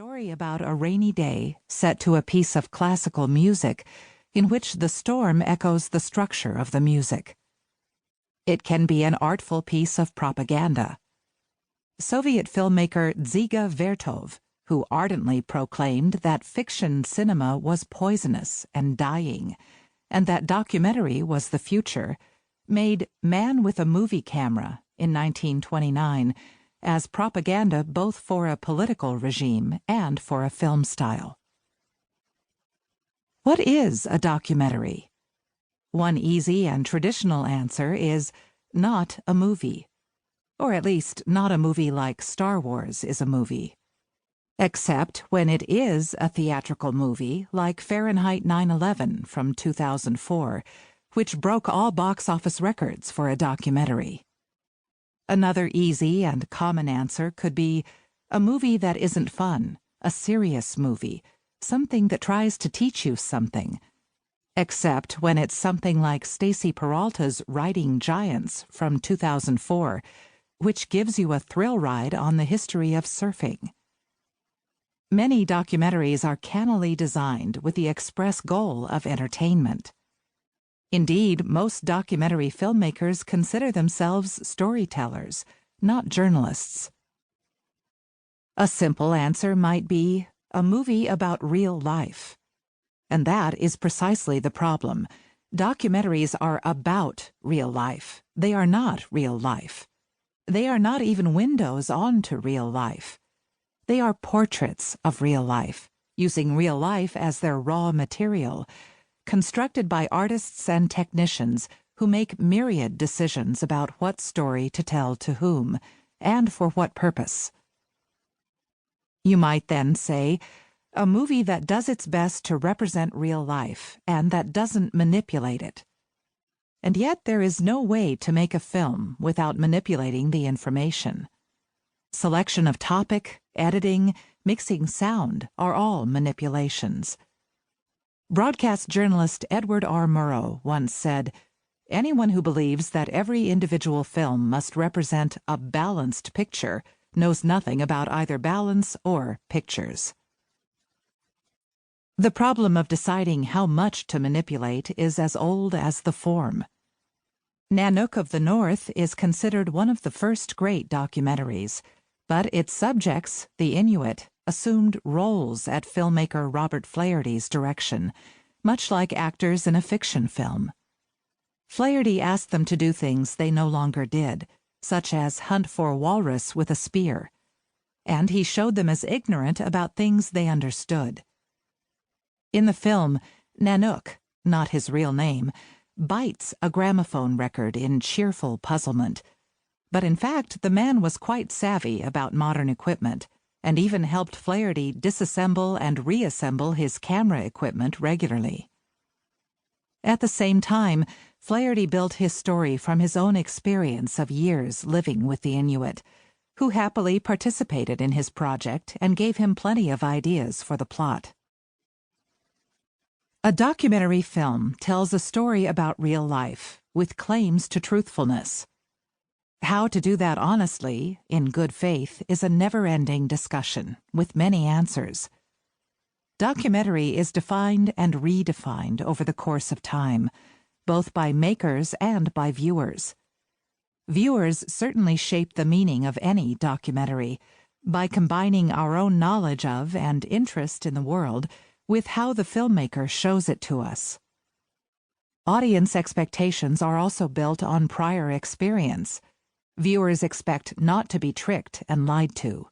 story about a rainy day set to a piece of classical music in which the storm echoes the structure of the music. It can be an artful piece of propaganda. Soviet filmmaker Dziga Vertov, who ardently proclaimed that fiction cinema was poisonous and dying, and that documentary was the future, made Man with a Movie Camera in 1929 as propaganda both for a political regime and for a film style. What is a documentary? One easy and traditional answer is not a movie, or at least not a movie like Star Wars is a movie. Except when it is a theatrical movie like Fahrenheit 9/11 from 2004, which broke all box office records for a documentary. Another easy and common answer could be a movie that isn't fun, a serious movie, something that tries to teach you something. Except when it's something like Stacy Peralta's Riding Giants from 2004, which gives you a thrill ride on the history of surfing. Many documentaries are cannily designed with the express goal of entertainment. Indeed, most documentary filmmakers consider themselves storytellers, not journalists. A simple answer might be a movie about real life. And that is precisely the problem. Documentaries are about real life. They are not real life. They are not even windows onto real life. They are portraits of real life, using real life as their raw material, constructed by artists and technicians who make myriad decisions about what story to tell to whom, and for what purpose. You might then say, a movie that does its best to represent real life and that doesn't manipulate it. And yet there is no way to make a film without manipulating the information. Selection of topic, editing, mixing sound are all manipulations. Broadcast journalist Edward R. Murrow once said, "Anyone who believes that every individual film must represent a balanced picture knows nothing about either balance or pictures." The problem of deciding how much to manipulate is as old as the form. Nanook of the North is considered one of the first great documentaries, but its subjects, the Inuit, assumed roles at filmmaker Robert Flaherty's direction, much like actors in a fiction film. Flaherty asked them to do things they no longer did, such as hunt for walrus with a spear, and he showed them as ignorant about things they understood. In the film, Nanook, not his real name, bites a gramophone record in cheerful puzzlement, but in fact the man was quite savvy about modern equipment, and even helped Flaherty disassemble and reassemble his camera equipment regularly. At the same time, Flaherty built his story from his own experience of years living with the Inuit, who happily participated in his project and gave him plenty of ideas for the plot. A documentary film tells a story about real life, with claims to truthfulness. How to do that honestly, in good faith, is a never-ending discussion, with many answers. Documentary is defined and redefined over the course of time, both by makers and by viewers. Viewers certainly shape the meaning of any documentary by combining our own knowledge of and interest in the world with how the filmmaker shows it to us. Audience expectations are also built on prior experience. Viewers expect not to be tricked and lied to.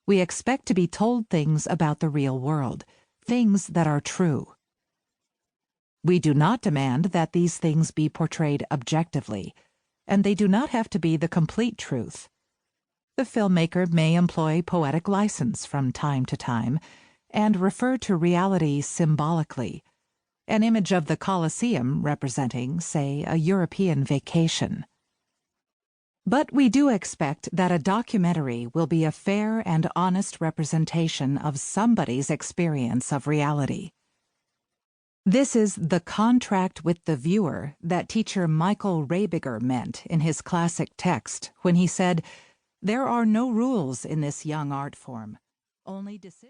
We expect to be told things about the real world, things that are true. We do not demand that these things be portrayed objectively, and they do not have to be the complete truth. The filmmaker may employ poetic license from time to time and refer to reality symbolically, an image of the Colosseum representing, say, a European vacation. But we do expect that a documentary will be a fair and honest representation of somebody's experience of reality. This is the contract with the viewer that teacher Michael Rabiger meant in his classic text when he said, "There are no rules in this young art form, only decisions."